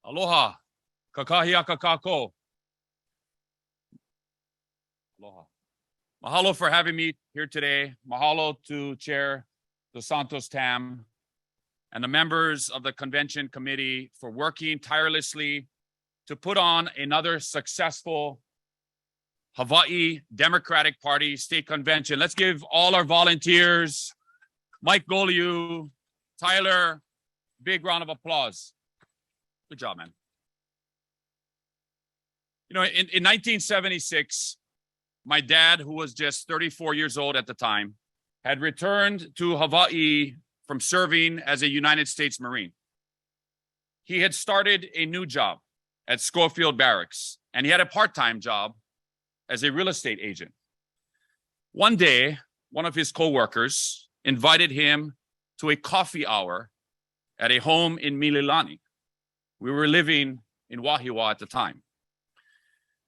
Aloha, kakahiaka kako. Aloha. Mahalo for having me here today. Mahalo to Chair Dos Santos Tam and the members of the convention committee for working tirelessly to put on another successful Hawaii Democratic Party state convention. Let's give all our volunteers, Mike Goliu, Tyler, big round of applause. Good job, man. You know, in 1976, my dad, who was just 34 years old at the time, had returned to Hawaii from serving as a United States Marine. He had started a new job at Schofield Barracks, and he had a part-time job as a real estate agent. One day, one of his coworkers invited him to a coffee hour at a home in Mililani. We were living in Wahiawa at the time.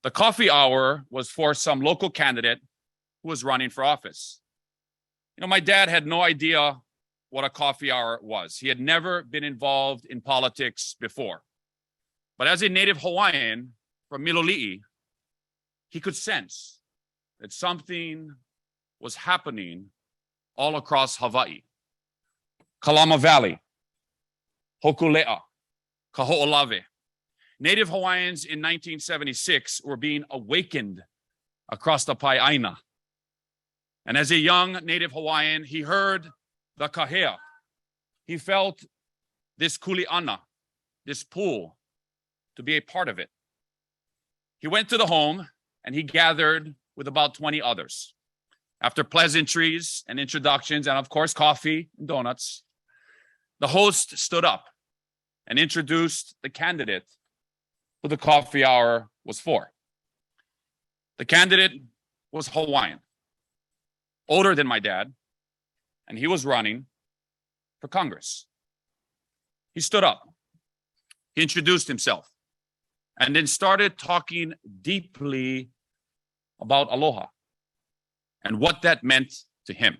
The coffee hour was for some local candidate who was running for office. You know, my dad had no idea what a coffee hour was. He had never been involved in politics before. But as a native Hawaiian from Miloli'i, he could sense that something was happening all across Hawaii. Kalama Valley, Hokulea, Kaho'olawe. Native Hawaiians in 1976 were being awakened across the Pai'aina. And as a young Native Hawaiian, he heard the kahea. He felt this kuleana, this pull, to be a part of it. He went to the home and he gathered with about 20 others. After pleasantries and introductions, and of course, coffee and donuts, the host stood up and introduced the candidate who the coffee hour was for. The candidate was Hawaiian, older than my dad, and he was running for Congress. He stood up, he introduced himself, and then started talking deeply about aloha and what that meant to him.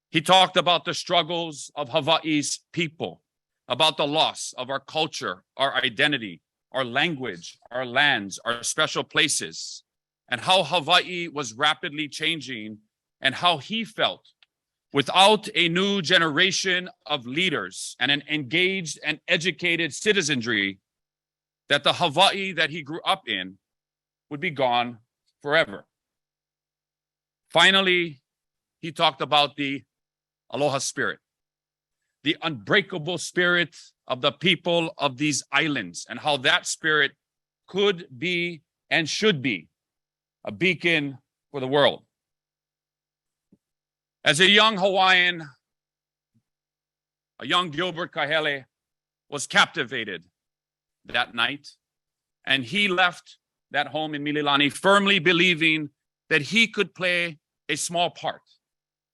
He talked about the struggles of Hawaii's people, about the loss of our culture, our identity, our language, our lands, our special places, and how Hawaii was rapidly changing and how he felt without a new generation of leaders and an engaged and educated citizenry, that the Hawaii that he grew up in would be gone forever. Finally, he talked about the aloha spirit, the unbreakable spirit of the people of these islands, and how that spirit could be and should be a beacon for the world. As a young Hawaiian, a young Gilbert Kahele was captivated that night, and he left that home in Mililani firmly believing that he could play a small part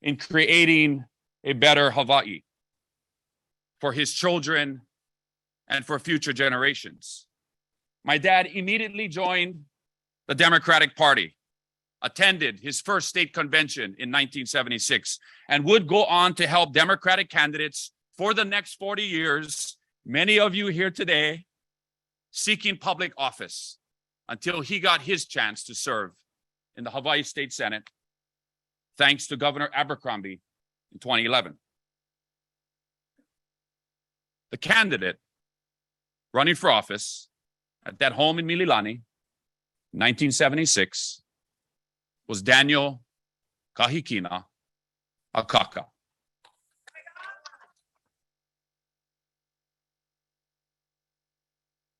in creating a better Hawaii for his children and for future generations. My dad immediately joined the Democratic Party, attended his first state convention in 1976, and would go on to help Democratic candidates for the next 40 years, many of you here today, seeking public office until he got his chance to serve in the Hawaii State Senate, thanks to Governor Abercrombie in 2011. The candidate running for office at that home in Mililani, 1976, was Daniel Kahikina Akaka.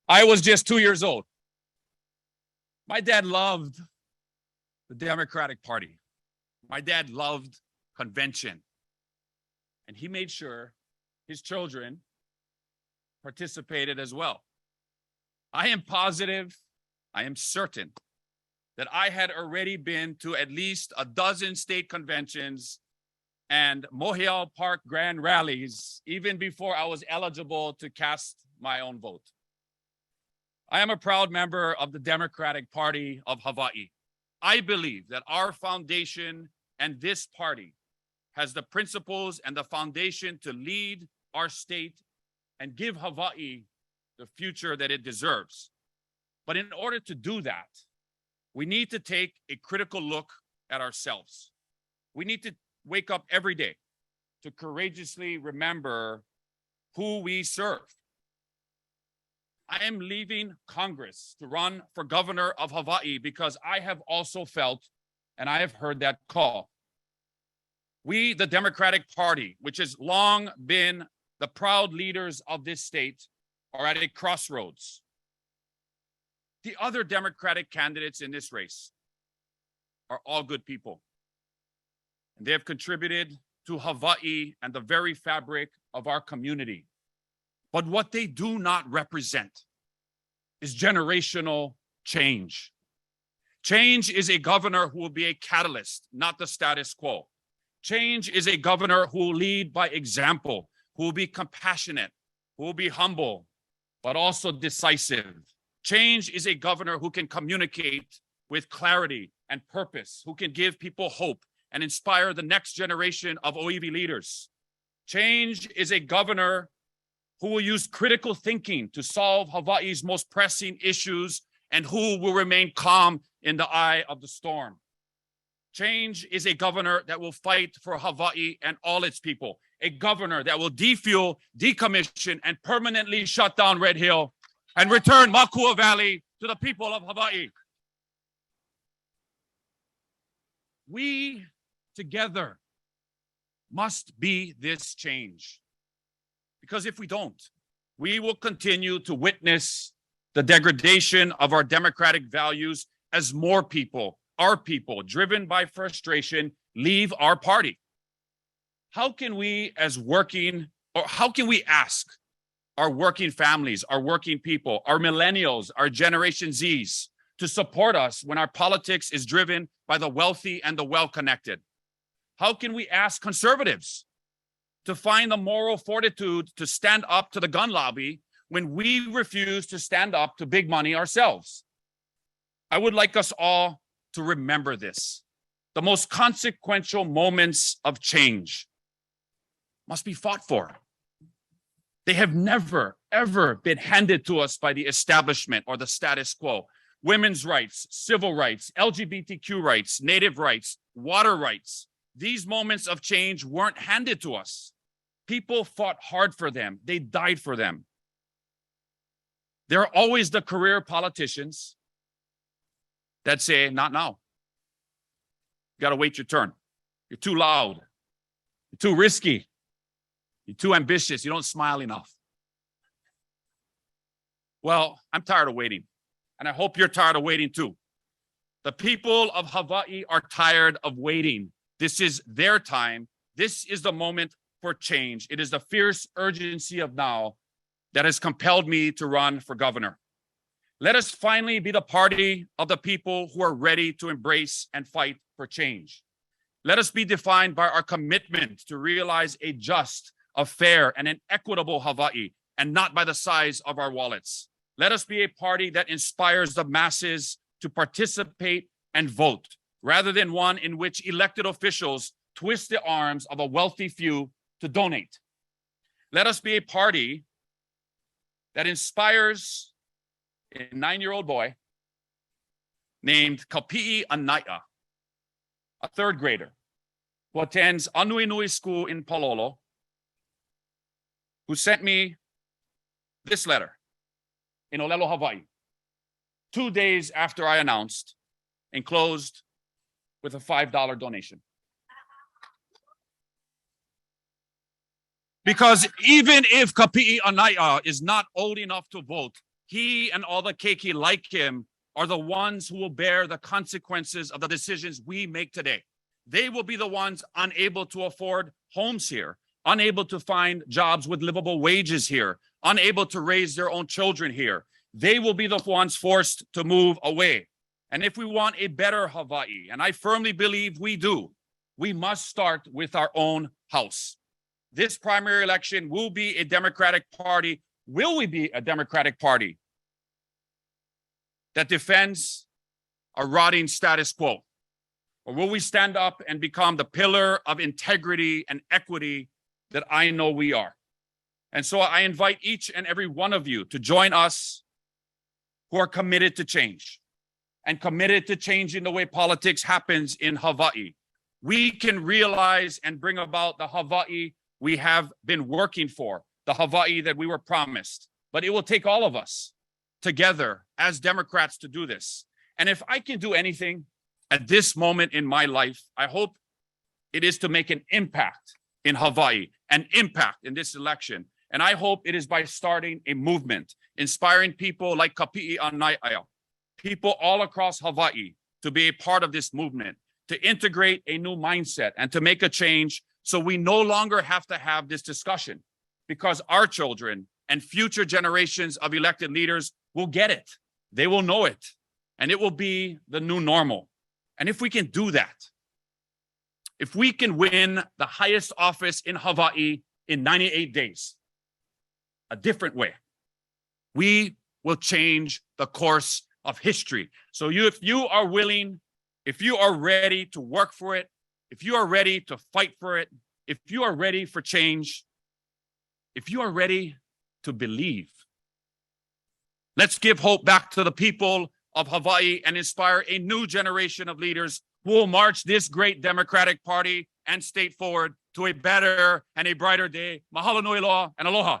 I was just 2 years old. My dad loved the Democratic Party. My dad loved convention. And he made sure his children participated as well. I am positive, I am certain that I had already been to at least a dozen state conventions and Mohiao Park grand rallies even before I was eligible to cast my own vote. I am a proud member of the Democratic Party of Hawaii. I believe that our foundation and this party has the principles and the foundation to lead our state and give Hawaii the future that it deserves. But in order to do that, we need to take a critical look at ourselves. We need to wake up every day to courageously remember who we serve. I am leaving Congress to run for governor of Hawaii because I have also felt and I have heard that call. We, the Democratic Party, which has long been the proud leaders of this state, are at a crossroads. The other Democratic candidates in this race are all good people. And they have contributed to Hawaii and the very fabric of our community. But what they do not represent is generational change. Change is a governor who will be a catalyst, not the status quo. Change is a governor who will lead by example, who will be compassionate, who will be humble, but also decisive. Change is a governor who can communicate with clarity and purpose, who can give people hope and inspire the next generation of Oiwi leaders. Change is a governor who will use critical thinking to solve Hawaii's most pressing issues and who will remain calm in the eye of the storm. Change is a governor that will fight for Hawaii and all its people. A governor that will defuel, decommission, and permanently shut down Red Hill and return Makua Valley to the people of Hawaii. We together must be this change. Because if we don't, we will continue to witness the degradation of our democratic values as more people, our people, driven by frustration, leave our party. How can we ask our working families, our working people, our millennials, our Generation Zs to support us when our politics is driven by the wealthy and the well-connected? How can we ask conservatives to find the moral fortitude to stand up to the gun lobby when we refuse to stand up to big money ourselves? I would like us all to remember this. The most consequential moments of change must be fought for. They have never, ever been handed to us by the establishment or the status quo. Women's rights, civil rights, LGBTQ rights, Native rights, water rights. These moments of change weren't handed to us. People fought hard for them. They died for them. There are always the career politicians that say, not now. You gotta wait your turn. You're too loud. You're too risky. You're too ambitious. You don't smile enough. Well, I'm tired of waiting. And I hope you're tired of waiting too. The people of Hawaii are tired of waiting. This is their time. This is the moment for change. It is the fierce urgency of now that has compelled me to run for governor. Let us finally be the party of the people who are ready to embrace and fight for change. Let us be defined by our commitment to realize a just, a fair, and an equitable Hawaii, and not by the size of our wallets. Let us be a party that inspires the masses to participate and vote, rather than one in which elected officials twist the arms of a wealthy few to donate. Let us be a party that inspires a 9-year-old boy named Kapi'i Anaia, a third grader who attends Anuenui School in Palolo, who sent me this letter in Olelo, Hawaii, 2 days after I announced, enclosed with a $5 donation. Because even if Kapi'i Anaia is not old enough to vote, he and all the keiki like him are the ones who will bear the consequences of the decisions we make today. They will be the ones unable to afford homes here, unable to find jobs with livable wages here, unable to raise their own children here. They will be the ones forced to move away. And if we want a better Hawaii, and I firmly believe we do, we must start with our own house. This primary election will be a Democratic Party. Will we be a Democratic Party that defends a rotting status quo? Or will we stand up and become the pillar of integrity and equity that I know we are? And so I invite each and every one of you to join us who are committed to change and committed to changing the way politics happens in Hawaii. We can realize and bring about the Hawaii we have been working for, the Hawaii that we were promised. But it will take all of us together as Democrats to do this. And if I can do anything at this moment in my life, I hope it is to make an impact in Hawaii, an impact in this election. And I hope it is by starting a movement, inspiring people like Kapi'i Anai'aya, people all across Hawaii to be a part of this movement, to integrate a new mindset and to make a change so we no longer have to have this discussion, because our children and future generations of elected leaders will get it. They will know it, and it will be the new normal. And if we can do that, if we can win the highest office in Hawaii in 98 days, a different way, we will change the course of history. So if you are willing, if you are ready to work for it, if you are ready to fight for it, if you are ready for change, if you are ready to believe, let's give hope back to the people of Hawaii and inspire a new generation of leaders who will march this great Democratic Party and state forward to a better and a brighter day. Mahalo nui loa and aloha.